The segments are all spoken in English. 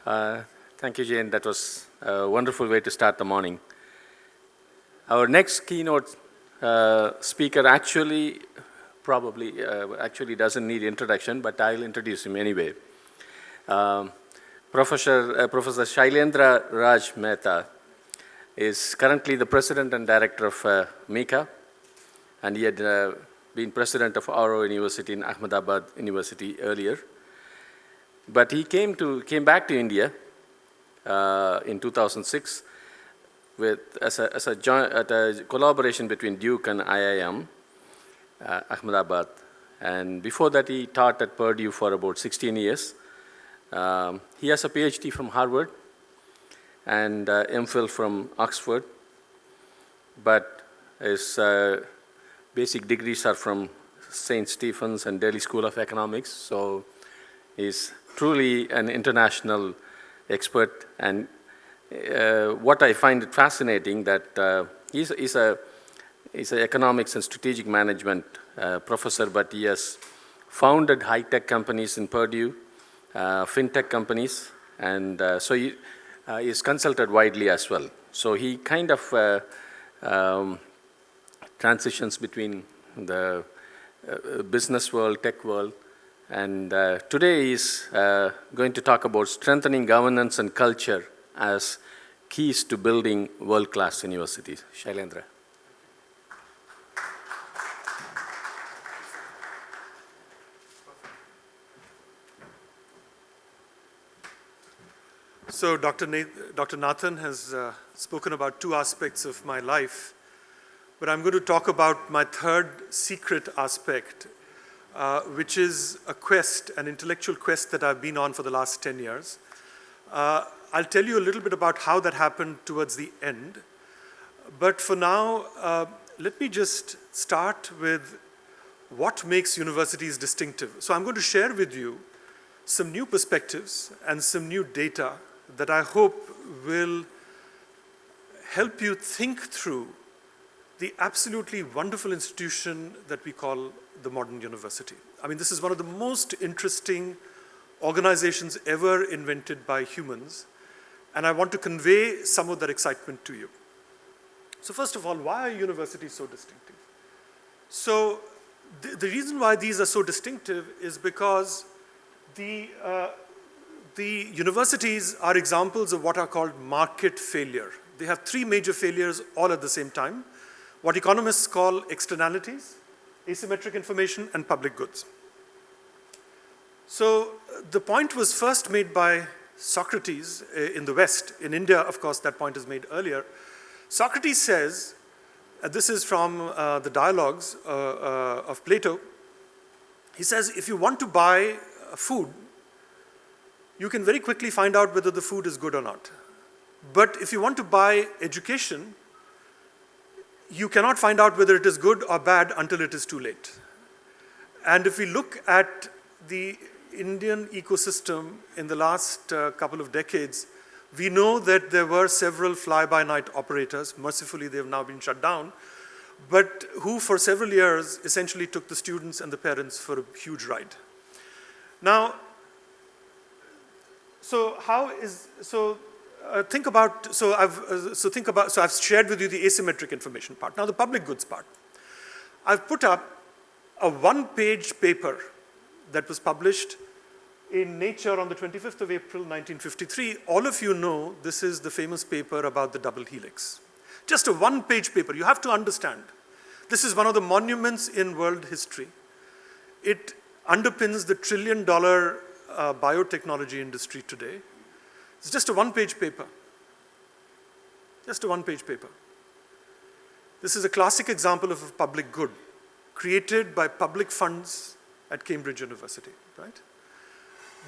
Uh, Thank you, Jane. That was a wonderful way to start the morning. Our next keynote speaker actually doesn't need introduction, but I'll introduce him anyway. Professor Shailendra Raj Mehta is currently the president and director of MICA, and he had been president of Auro University in Ahmedabad University earlier. But he came back to India in 2006 as a collaboration between Duke and IIM, Ahmedabad. And before that, he taught at Purdue for about 16 years. He has a PhD from Harvard and MPhil from Oxford, but his basic degrees are from St. Stephen's and Delhi School of Economics. So he's truly an international expert, and what I find it fascinating that he's an economics and strategic management professor, but he has founded high-tech companies in Purdue, fintech companies, and so he is consulted widely as well. So he kind of transitions between the business world, tech world, and today he's going to talk about strengthening governance and culture as keys to building world-class universities. Shailendra. So Dr. Nathan has spoken about two aspects of my life, but I'm going to talk about my third secret aspect, which is a quest, an intellectual quest that I've been on for the last 10 years. I'll tell you a little bit about how that happened towards the end. But for now, let me just start with what makes universities distinctive. So I'm going to share with you some new perspectives and some new data that I hope will help you think through the absolutely wonderful institution that we call the modern university. I mean, this is one of the most interesting organizations ever invented by humans, and I want to convey some of that excitement to you. So first of all, why are universities so distinctive? So the reason why these are so distinctive is because the universities are examples of what are called market failure. They have three major failures all at the same time, what economists call externalities, asymmetric information, and public goods. So the point was first made by Socrates in the West. In India, of course, that point is made earlier. Socrates says, this is from the dialogues of Plato, he says, if you want to buy food, you can very quickly find out whether the food is good or not. But if you want to buy education, you cannot find out whether it is good or bad until it is too late. And if we look at the Indian ecosystem in the last couple of decades, we know that there were several fly-by-night operators. Mercifully, they have now been shut down, but who for several years essentially took the students and the parents for a huge ride. Now, I've shared with you the asymmetric information part. Now the public goods part. I've put up a one-page paper that was published in Nature on the 25th of April, 1953. All of you know this is the famous paper about the double helix. Just a one-page paper. You have to understand. This is one of the monuments in world history. It underpins the trillion-dollar biotechnology industry today. It's just a one-page paper. Just a one-page paper. This is a classic example of a public good created by public funds at Cambridge University, right?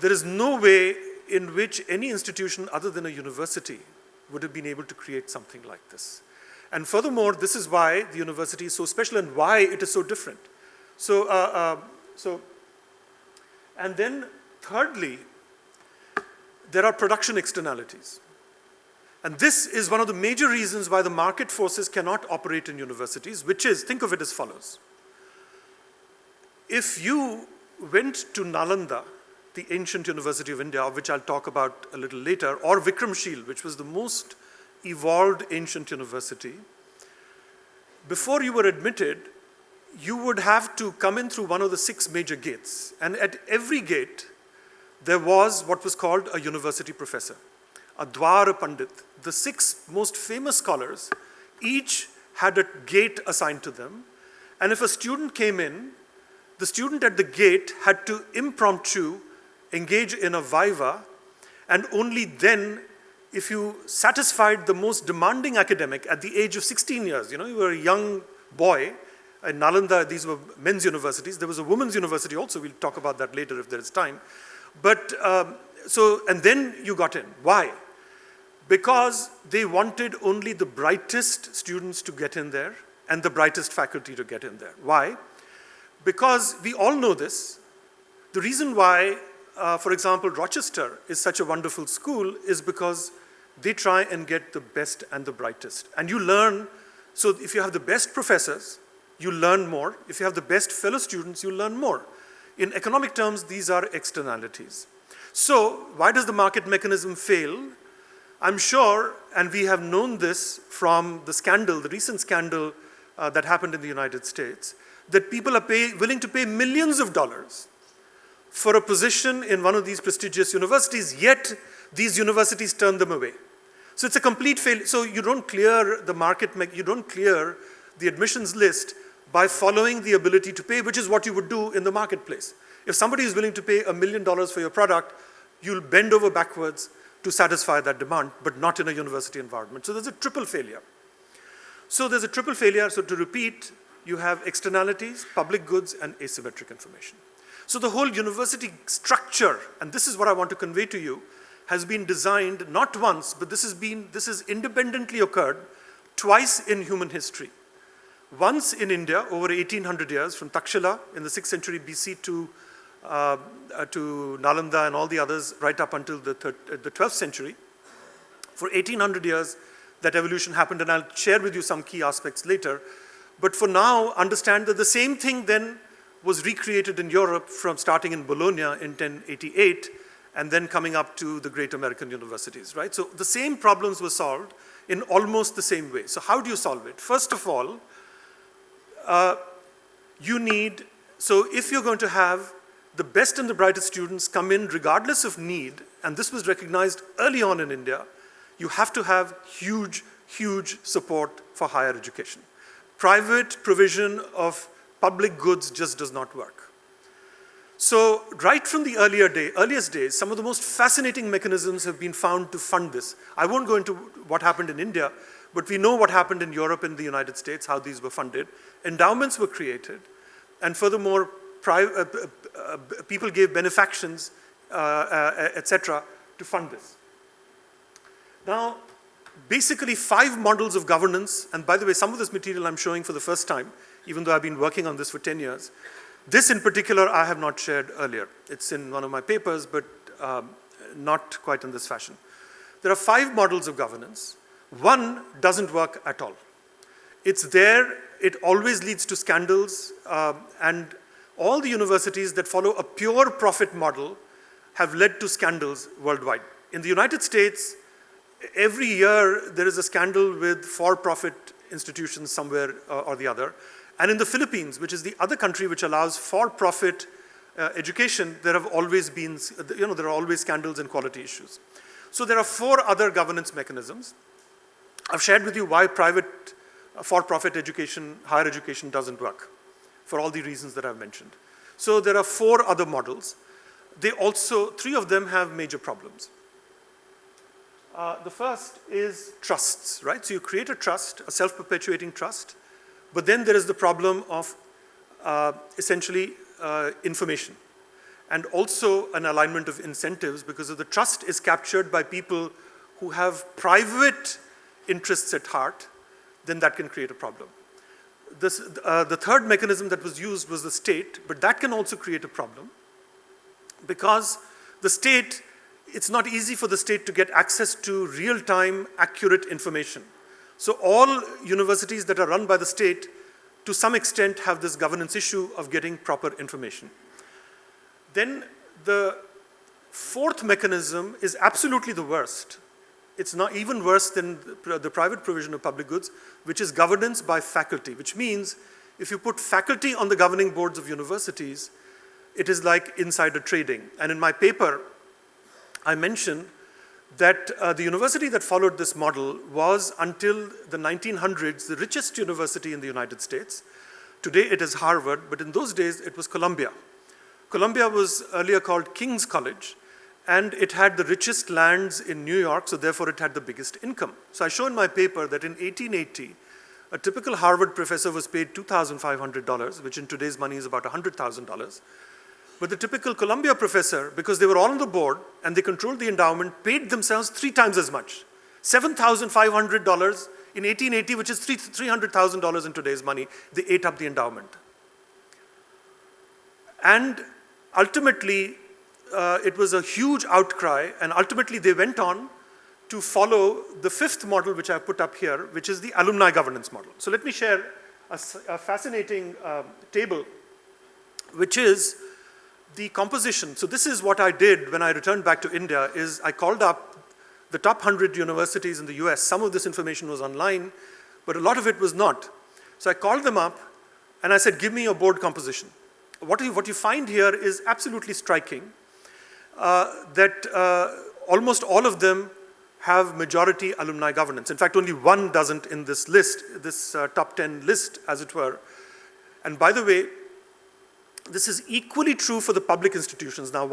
There is no way in which any institution other than a university would have been able to create something like this. And furthermore, this is why the university is so special and why it is so different. And then thirdly, there are production externalities. And this is one of the major reasons why the market forces cannot operate in universities, which is, think of it as follows. If you went to Nalanda the ancient University of India, of which I'll talk about a little later, or Vikramsheel, which was the most evolved ancient university, before you were admitted, you would have to come in through one of the 6 major gates. And at every gate, there was what was called a university professor, a Dwara Pandit. The 6 most famous scholars each had a gate assigned to them. And if a student came in, the student at the gate had to impromptu engage in a viva, and only then, if you satisfied the most demanding academic at the age of 16 years, you were a young boy. In Nalanda, these were men's universities. There was a women's university also. We'll talk about that later if there is time. But, and then you got in. Why? Because they wanted only the brightest students to get in there and the brightest faculty to get in there. Why? Because we all know this. The reason why, for example, Rochester is such a wonderful school is because they try and get the best and the brightest. And you learn, so if you have the best professors, you learn more. If you have the best fellow students, you learn more. In economic terms, these are externalities. So why does the market mechanism fail? I'm sure, and we have known this from the scandal, the recent scandal that happened in the United States, that people are willing to pay millions of dollars for a position in one of these prestigious universities, yet these universities turn them away. So it's a complete failure. So you don't clear the market, you don't clear the admissions list by following the ability to pay, which is what you would do in the marketplace. If somebody is willing to pay $1 million for your product, you'll bend over backwards to satisfy that demand, but not in a university environment. So there's a triple failure. So there's a triple failure. So to repeat, you have externalities, public goods, and asymmetric information. So the whole university structure, and this is what I want to convey to you, has been designed not once, but this has independently occurred twice in human history. Once in India, over 1800 years, from Takshila in the 6th century BC to Nalanda and all the others, right up until the 12th century. For 1800 years, that evolution happened, and I'll share with you some key aspects later. But for now, understand that the same thing then was recreated in Europe from starting in Bologna in 1088, and then coming up to the great American universities, right? So the same problems were solved in almost the same way. So how do you solve it? First of all, so if you're going to have the best and the brightest students come in regardless of need, and this was recognized early on in India, you have to have huge, huge support for higher education. Private provision of public goods just does not work. So right from the earliest days, some of the most fascinating mechanisms have been found to fund this. I won't go into what happened in India, but we know what happened in Europe and the United States, how these were funded. Endowments were created, and furthermore, people gave benefactions, etc., to fund this. Now, basically 5 models of governance, and by the way, some of this material I'm showing for the first time, even though I've been working on this for 10 years. This in particular I have not shared earlier. It's in one of my papers, but not quite in this fashion. There are 5 models of governance. One doesn't work at all. It's there, it always leads to scandals, and all the universities that follow a pure profit model have led to scandals worldwide. In the United States, every year there is a scandal with for-profit institutions somewhere or the other. And in the Philippines, which is the other country which allows for-profit education, there have always been, there are always scandals and quality issues. So there are 4 other governance mechanisms. I've shared with you why private for-profit education, higher education doesn't work, for all the reasons that I've mentioned. So there are 4 other models. They also, 3 of them have major problems. The first is trusts, right? So you create a trust, a self-perpetuating trust, but then there is the problem of essentially information, and also an alignment of incentives, because if the trust is captured by people who have private interests at heart, then that can create a problem. The third mechanism that was used was the state, but that can also create a problem, because the state, it's not easy for the state to get access to real-time, accurate information. So all universities that are run by the state, to some extent, have this governance issue of getting proper information. Then the Fourth mechanism is absolutely the worst. It's not even worse than the private provision of public goods, which is governance by faculty, which means if you put faculty on the governing boards of universities, it is like insider trading. And in my paper, I mention that the university that followed this model was, until the 1900s, the richest university in the United States. Today it is Harvard, but in those days it was Columbia. Columbia was earlier called King's College, and it had the richest lands in New York, so therefore it had the biggest income. So I show in my paper that in 1880, a typical Harvard professor was paid $2,500, which in today's money is about $100,000. But the typical Columbia professor, because they were all on the board and they controlled the endowment, paid themselves 3 times as much. $7,500 in 1880, which is $300,000 in today's money. They ate up the endowment. And ultimately, it was a huge outcry, and ultimately they went on to follow the fifth model, which I put up here, which is the alumni governance model. So let me share a fascinating table, which is the composition. So this is what I did when I returned back to India, is I called up the top 100 universities in the US. Some of this information was online, but a lot of it was not. So I called them up and I said, give me your board composition. What you find here is absolutely striking, that almost all of them have majority alumni governance. In fact, only one doesn't in this list, this top 10 list, as it were. And by the way, this is equally true for the public institutions. Now,